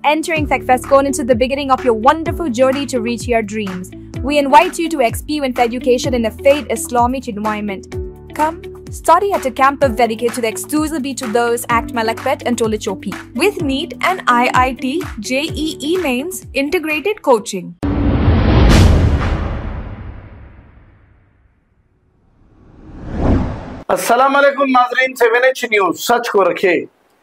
Entering Techfestcon into the beginning of your wonderful journey to reach your dreams. We invite you to experience education in a faith Islamic environment. Come, study at a campus dedicated exclusively to those at Malakpet and Tolichopi. With NEET and IIT, JEE mains, integrated coaching. अस्सलाम वालेकुम नाजरीन, 7H news सच को रखे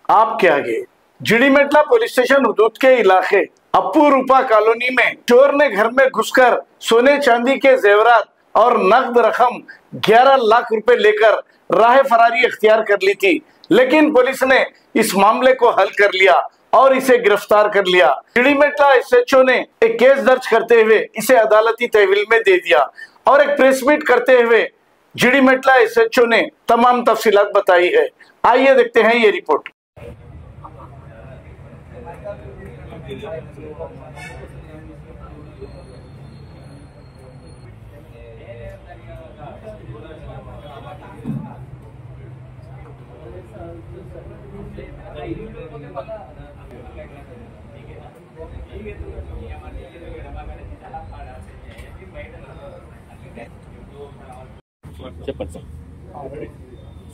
आपके आगे। जिड़ीमेटला police station हुदूद के इलाके अप्पू रूपा colony में चोर ने घर में घुसकर सोने चांदी के जेवरात और नकद रकम 11 लाख रुपए लेकर राह फरारी इख्तियार कर ली थी, लेकिन पुलिस ने इस मामले को हल कर लिया और इसे गिरफ्तार कर लिया। जिड़ीमेटला SHO ने एक केस दर्ज करते हुए इसे अदालती तहवील में दे दिया और एक प्रेस मीट करते हुए जिड़ीमेटला SHO ने तमाम तफसीलात बताई है। आइए देखते हैं ये रिपोर्ट।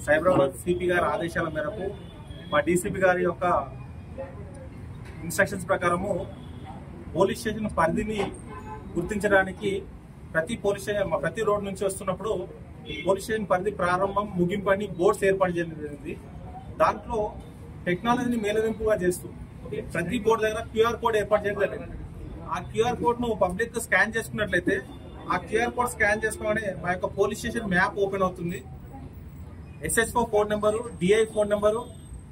సైబరాబాద్ సిపి గారి ఆదేశాల మేరకు మా డీసీపీ గారి యొక్క ఇన్స్ట్రక్షన్స్ ప్రకారము పోలీస్ స్టేషన్ పరిధిని గుర్తించడానికి ప్రతి రోడ్ నుంచి వస్తున్నప్పుడు పోలీస్ స్టేషన్ పరిధి ప్రారంభం ముగింపు అని బోర్డ్స్ ఏర్పాటు చేయడం జరిగింది. దాంట్లో టెక్నాలజీని మేలవింపుగా చేస్తూ ప్రతి బోర్డు దగ్గర QR కోడ్ ఏర్పాటు చేయడం జరిగింది. ఆ QR కోడ్ ను పబ్లిక్ స్కాన్ చేసుకున్నట్లయితే ఆ QR కోడ్ స్కాన్ చేసుకోగానే మా యొక్క పోలీస్ స్టేషన్ మ్యాప్ ఓపెన్ అవుతుంది. SHO phone number, DI phone number,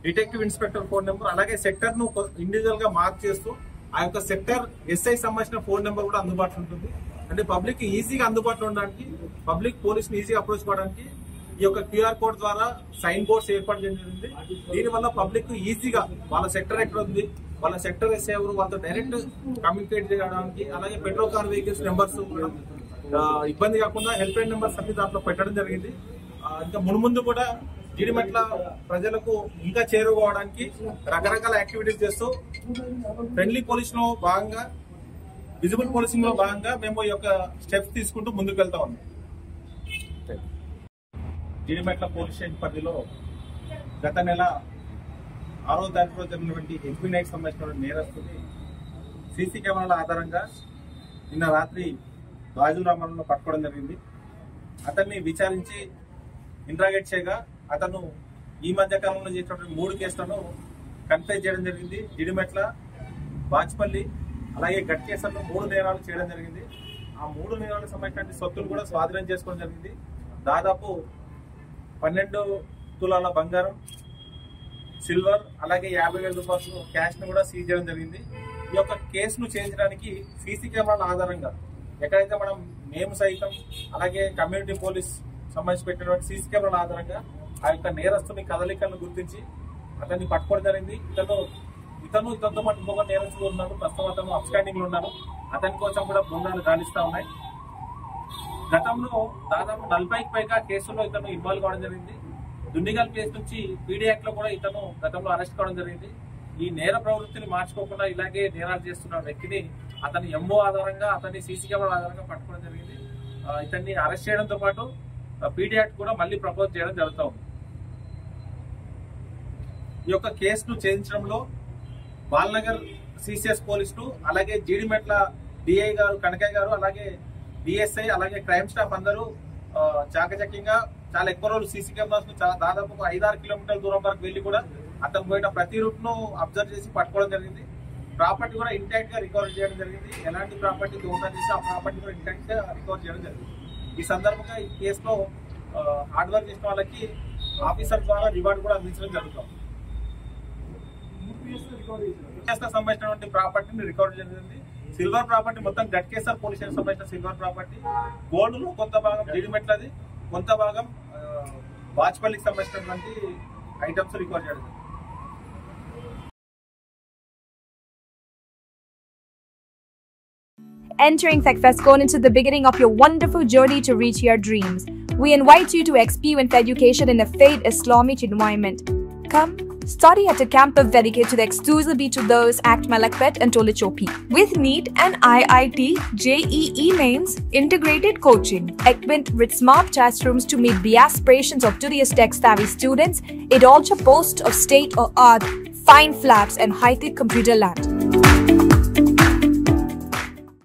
detective inspector phone number, అలాగే సెక్టర్ ను ఇండివిజువల్ గా మార్క్ చేస్తూ ఆ యొక్క సెక్టర్ SI సంబంధించిన ఫోన్ నెంబర్ కూడా అందుబాటులో ఉంటుంది. అంటే పబ్లిక్ ఈజీగా అందుబాటులో ఉండడానికి, పబ్లిక్ పోలీస్ ని ఈజీగా అప్రోచ్ కావడానికి ఈ యొక్క QR కోడ్ ద్వారా సైన్ బోర్డ్స్ ఏర్పాటు చేయడం జరిగింది. దీనివల్ల పబ్లిక్ ఈజీగా వాళ్ళ సెక్టర్ ఎక్కడ ఉంది, వాళ్ళ సెక్టర్ SI ఎవరు, వాళ్ళతో డైరెక్ట్ కమ్యూనికేట్ చేయడానికి, అలాగే పెట్రోల్ కార్ వెహికల్స్ నెంబర్స్ ఇబ్బంది కాకుండా హెల్ప్ లైన్ నెంబర్స్ అన్ని దాంట్లో పెట్టడం జరిగింది. ఇంకా మున్ముందు కూడా జీడిమెట్ల ప్రజలకు ఇంకా చేరుకోవడానికి రకరకాల యాక్టివిటీస్ చేస్తూ ఫ్రెండ్లీ పోలీసింగ్ లో భాగంగా, విజిబుల్ పోలీసింగ్ లో భాగంగా మేము ఈ యొక్క స్టెప్స్ తీసుకుంటూ ముందుకు వెళ్తా ఉన్నాం. జీడిమెట్ల పోలీస్ స్టేషన్ పరిధిలో గత నెల 6వ తారీఖులో జరిగినటువంటి HP నైట్ సంబంధించిన నేరస్తుని సీసీ కెమెరాల ఆధారంగా నిన్న రాత్రి రాజుల రామారంలో పట్టుకోవడం జరిగింది. అతన్ని విచారించి ఇంట్రాగేట్ చేయగా అతను ఈ మధ్య కాలంలో చేసినటువంటి 3 కేసులను కన్ఫెస్ చేయడం జరిగింది. జిడిమెట్ల, బాచ్పల్లి, అలాగే గట్కేసర్లో 3 నేరాలు చేయడం జరిగింది. ఆ 3 నేరాలకు సంబంధించిన సొత్తులు కూడా స్వాధీనం చేసుకోవడం జరిగింది. దాదాపు 12 తులాల బంగారం, సిల్వర్, అలాగే 50,000 రూపాయలు క్యాష్ ను కూడా సీజ్ చేయడం జరిగింది. ఈ యొక్క కేసును చేయించడానికి సీసీ కెమెరాల ఆధారంగా ఎక్కడైతే మేము సైతం అలాగే కమ్యూనిటీ పోలీస్ సంబంధించి పెట్టినటువంటి సీసీ కెమెరాల ఆధారంగా ఆ యొక్క నేరస్తుని కదలికలను గుర్తించి అతన్ని పట్టుకోవడం జరిగింది. ఇతనితో పాటు ఇంకొక నేరస్తులు ఉన్నారు. ప్రస్తుతం అతను అబ్స్టాండింగ్ లో ఉన్నారు. అతని కోసం కూడా బృందాలు గాలిస్తా ఉన్నాయి. గతంలో దాదాపు 40కి పైగా కేసుల్లో ఇతను ఇన్వాల్వ్ కావడం జరిగింది. దుండిగల్ కేసు నుంచి PD యాక్ట్ లో కూడా ఇతను గతంలో అరెస్ట్ కావడం జరిగింది. ఈ నేర ప్రవృత్తిని మార్చుకోకుండా ఇలాగే నేరాలు చేస్తున్న వ్యక్తిని అతని MO ఆధారంగా, అతని సీసీ కెమెరా ఆధారంగా పట్టుకోవడం జరిగింది. ఇతన్ని అరెస్ట్ చేయడంతో పాటు PD యాక్ట్ కూడా మళ్ళీ ప్రపోజ్ చేయడం జరుగుతూ ఉంది. ఈ యొక్క కేసును ఛేదించడంలో బాల్నగర్ CCS పోలీసులు, అలాగే జీడిమెట్ల DI గారు, కనకయ్య గారు, అలాగే DSI, అలాగే క్రైమ్ స్టాఫ్ అందరూ చాకచక్యంగా చాలా ఎక్కువ రోజులు సీసీ కెమెరాస్ దాదాపు 5-6 కిలోమీటర్ల దూరం వరకు వెళ్లి కూడా అతను పోయిన ప్రతి రూట్ ను అబ్జర్వ్ చేసి పట్టుకోవడం జరిగింది. ప్రాపర్టీ కూడా ఇంటాక్ట్ గా రికవర్ చేయడం జరిగింది. ఎలాంటి ప్రాపర్టీ దొంగతనం చేసి ఆ ప్రాపర్టీ కూడా ఇంటాక్ట్ గా రికవర్ చేయడం జరిగింది. ఈ సందర్భంగా ఈ కేసులో హార్డ్ వర్క్ చేసిన వాళ్ళకి ఆఫీసర్ ద్వారా రివార్డు కూడా అందించడం జరుగుతుంది. సంబంధించినటువంటి ప్రాపర్టీని రికవర్ చేయడం జరిగింది. సిల్వర్ ప్రాపర్టీ మొత్తం గట్కేసర్ పోలీస్ స్టేషన్ సంబంధించిన సిల్వర్ ప్రాపర్టీ, గోల్డ్ లో కొంత భాగం జీడిమెట్లది, కొంత భాగం బాచ్పల్లికి సంబంధించినటువంటి ఐటమ్స్ రికవర్ చేయడం. Entering Techfestcon into the beginning of your wonderful journey to reach your dreams. We invite you to experience education in a faith Islamic environment. Come, Study at a campus dedicated exclusively to those at Malakpet and Tolichopi. With NEET and IIT, JEE mains, integrated coaching. Equipped with smart classrooms to meet the aspirations of today's tech-savvy students, it also boasts of state-of-art fine flats and high-tech computer lab.